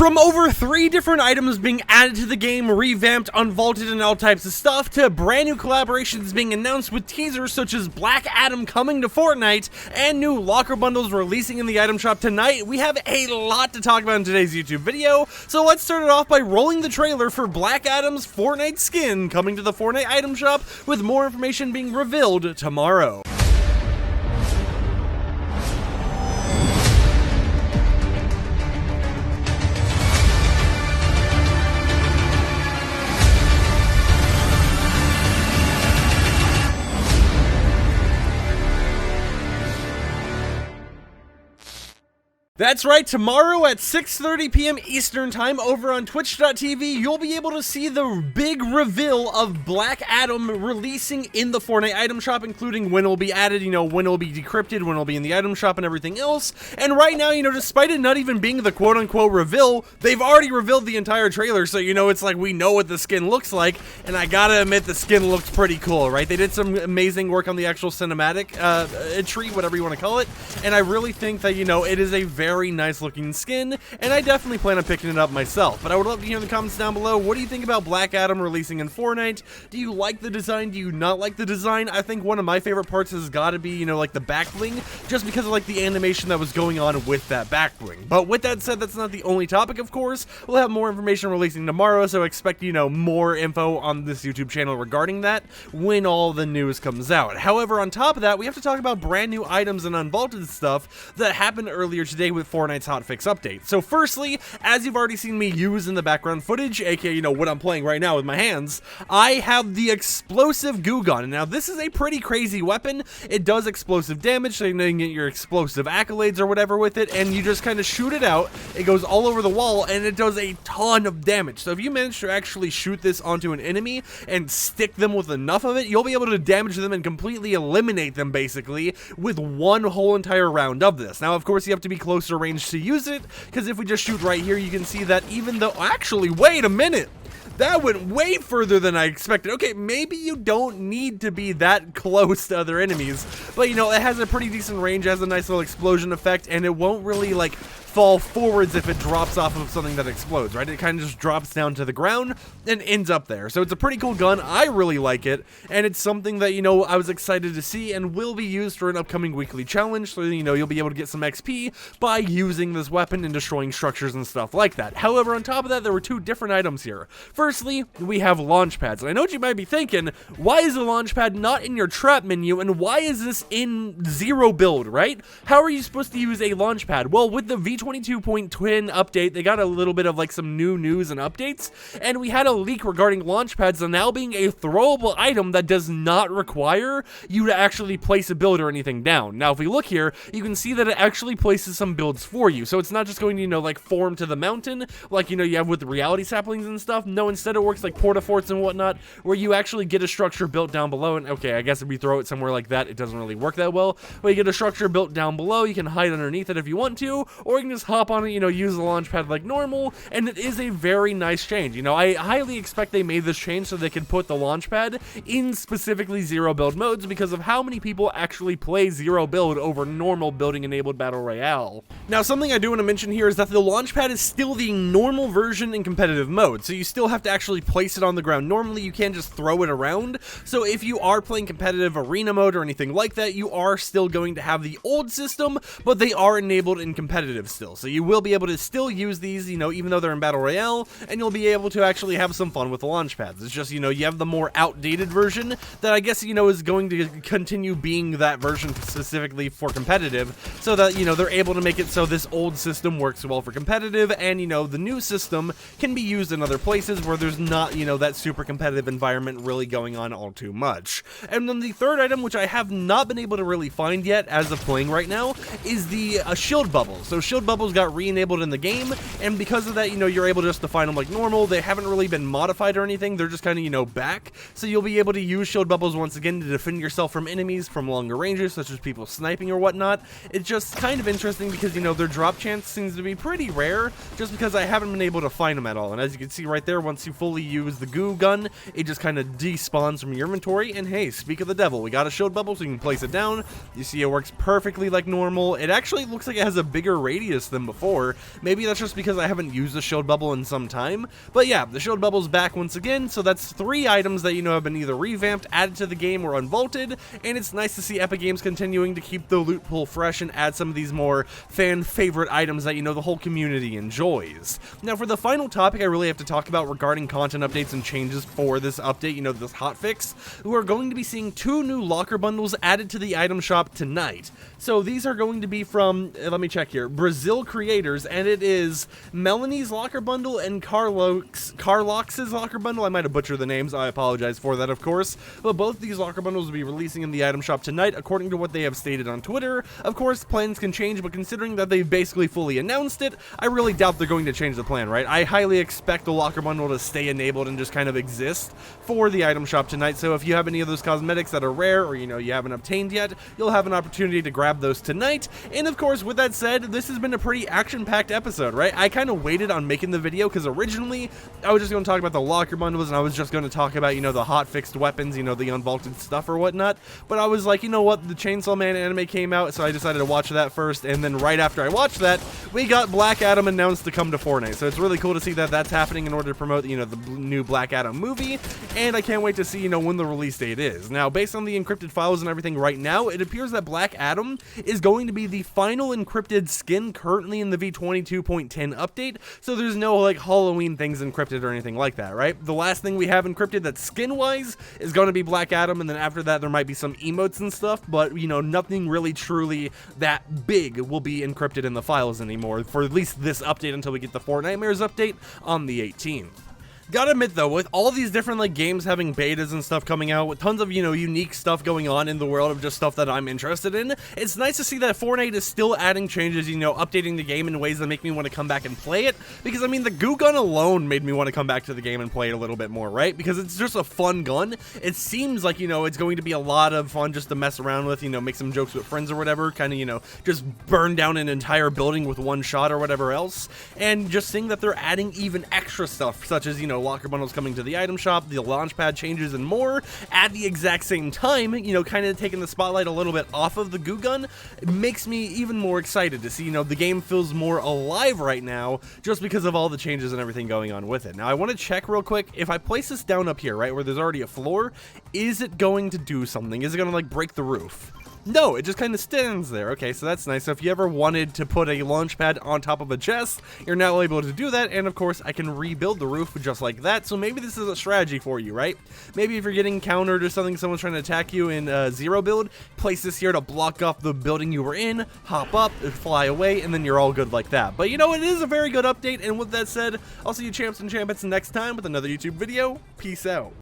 From over 3 different items being added to the game, revamped, unvaulted, and all types of stuff, to brand new collaborations being announced with teasers such as Black Adam coming to Fortnite, and new locker bundles releasing in the item shop tonight, we have a lot to talk about in today's YouTube video. So let's start it off by rolling the trailer for Black Adam's Fortnite skin coming to the Fortnite item shop, with more information being revealed tomorrow. That's right, tomorrow at 6:30 p.m. Eastern Time over on Twitch.tv, you'll be able to see the big reveal of Black Adam releasing in the Fortnite item shop, including when it'll be added, when it'll be decrypted, when it'll be in the item shop, and everything else. And right now, despite it not even being the quote-unquote reveal, they've already revealed the entire trailer, so it's like we know what the skin looks like, and I gotta admit, the skin looks pretty cool, right? They did some amazing work on the actual cinematic tree, whatever you want to call it, and I really think that, it is a very nice looking skin, and I definitely plan on picking it up myself. But I would love to hear in the comments down below, what do you think about Black Adam releasing in Fortnite? Do you like the design? Do you not like the design? I think one of my favorite parts has got to be, like the back bling, just because of like the animation that was going on with that back bling. But with that said, that's not the only topic, of course. We'll have more information releasing tomorrow, so expect, more info on this YouTube channel regarding that when all the news comes out. However, on top of that, we have to talk about brand new items and unvaulted stuff that happened earlier today with Fortnite's hotfix update. So firstly, as you've already seen me use in the background footage, aka what I'm playing right now with my hands, I have the explosive goo gun. Now this is a pretty crazy weapon. It does explosive damage, so you can get your explosive accolades or whatever with it, and you just kind of shoot it out. It goes all over the wall, and it does a ton of damage. So if you manage to actually shoot this onto an enemy and stick them with enough of it, you'll be able to damage them and completely eliminate them basically with one whole entire round of this. Now of course you have to be closer range to use it, because if we just shoot right here, you can see that even though, actually, wait a minute, that went way further than I expected. Okay, maybe you don't need to be that close to other enemies, but it has a pretty decent range, has a nice little explosion effect, and it won't really like fall forwards if it drops off of something that explodes, right? It kind of just drops down to the ground and ends up there. So it's a pretty cool gun. I really like it, and it's something that, I was excited to see and will be used for an upcoming weekly challenge, so, you'll be able to get some XP by using this weapon and destroying structures and stuff like that. However, on top of that, there were 2 different items here. Firstly, we have launch pads, and I know what you might be thinking, why is the launch pad not in your trap menu, and why is this in 0 build, right? How are you supposed to use a launch pad? Well, with the V22.twin update, they got a little bit of like some new news and updates, and we had a leak regarding launch pads and now being a throwable item that does not require you to actually place a build or anything down. Now, if we look here, you can see that it actually places some builds for you, so it's not just going to, like form to the mountain, like, you have with the reality saplings and stuff. No, instead it works like porta-forts and whatnot, where you actually get a structure built down below, and okay, I guess if we throw it somewhere like that, it doesn't really work that well, but you get a structure built down below, you can hide underneath it if you want to, or you can just hop on it, use the launch pad like normal, and it is a very nice change. I highly expect they made this change so they could put the launch pad in specifically 0 build modes, because of how many people actually play 0 build over normal building enabled battle royale. Now, something I do want to mention here is that the launch pad is still the normal version in competitive mode, so you still have to actually place it on the ground normally. You can't just throw it around. So if you are playing competitive arena mode or anything like that, you are still going to have the old system, but they are enabled in competitive still. So you will be able to still use these, even though they're in battle royale, and you'll be able to actually have some fun with the launch pads. It's just, you have the more outdated version that I guess, is going to continue being that version specifically for competitive, so that, they're able to make it so this old system works well for competitive, and, the new system can be used in other places where there's not, that super competitive environment really going on all too much. And then the third item, which I have not been able to really find yet as of playing right now, is the shield bubbles. So shield bubbles got re-enabled in the game, and because of that, you're able just to find them like normal. They haven't really been modified or anything. They're just kind of, back. So you'll be able to use shield bubbles once again to defend yourself from enemies from longer ranges, such as people sniping or whatnot. It's just kind of interesting because, their drop chance seems to be pretty rare, just because I haven't been able to find them at all. And as you can see right there, once lets you fully use the goo gun. It just kind of despawns from your inventory, and hey, speak of the devil, we got a shield bubble so you can place it down. You see it works perfectly like normal. It actually looks like it has a bigger radius than before. Maybe that's just because I haven't used the shield bubble in some time, but yeah, the shield bubble's back once again, so that's 3 items that have been either revamped, added to the game, or unvaulted, and it's nice to see Epic Games continuing to keep the loot pool fresh and add some of these more fan favorite items that the whole community enjoys. Now for the final topic I really have to talk about regarding content updates and changes for this update, this hotfix, we're going to be seeing 2 new locker bundles added to the item shop tonight. So these are going to be from, let me check here, Brazil creators, and it is Melanie's locker bundle and Carlox's locker bundle. I might have butchered the names, I apologize for that, of course, but both of these locker bundles will be releasing in the item shop tonight, according to what they have stated on Twitter. Of course, plans can change, but considering that they've basically fully announced it, I really doubt they're going to change the plan, right? I highly expect the locker bundle to stay enabled and just kind of exist for the item shop tonight, so if you have any of those cosmetics that are rare or, you haven't obtained yet, you'll have an opportunity to grab those tonight. And of course, with that said, this has been a pretty action-packed episode, right? I kind of waited on making the video because originally I was just going to talk about the locker bundles and I was just going to talk about, the hot-fixed weapons, the unvaulted stuff or whatnot, but I was like, you know what, the Chainsaw Man anime came out, so I decided to watch that first, and then right after I watched that, we got Black Adam announced to come to Fortnite, so it's really cool to see that that's happening in order to promote, the new Black Adam movie, and I can't wait to see, when the release date is. Now, based on the encrypted files and everything right now, it appears that Black Adam is going to be the final encrypted skin currently in the V22.10 update, so there's no, like, Halloween things encrypted or anything like that, right? The last thing we have encrypted that's skin-wise is going to be Black Adam, and then after that there might be some emotes and stuff, but, nothing really truly that big will be encrypted in the files anymore, for at least this update until we get the Fortnitemares update on the 18th. Gotta admit though, with all these different games having betas and stuff coming out, with tons of unique stuff going on in the world of just stuff that I'm interested in, it's nice to see that Fortnite is still adding changes, updating the game in ways that make me want to come back and play it, because I mean the goo gun alone made me want to come back to the game and play it a little bit more, right? Because it's just a fun gun. It seems like it's going to be a lot of fun just to mess around with, make some jokes with friends or whatever, kind of just burn down an entire building with one shot or whatever else, and just seeing that they're adding even extra stuff such as locker bundles coming to the item shop, the launch pad changes, and more at the exact same time, kind of taking the spotlight a little bit off of the goo gun. It makes me even more excited to see, the game feels more alive right now just because of all the changes and everything going on with it. Now, I want to check real quick, if I place this down up here, right, where there's already a floor, is it going to do something? Is it going to, break the roof? No, it just kind of stands there. Okay, so that's nice. So if you ever wanted to put a launch pad on top of a chest, you're now able to do that, and of course, I can rebuild the roof just like that, so maybe this is a strategy for you, right? Maybe if you're getting countered or something, someone's trying to attack you in zero build, place this here to block off the building you were in, hop up, fly away, and then you're all good like that. But it is a very good update, and with that said, I'll see you champs and champions next time with another YouTube video. Peace out.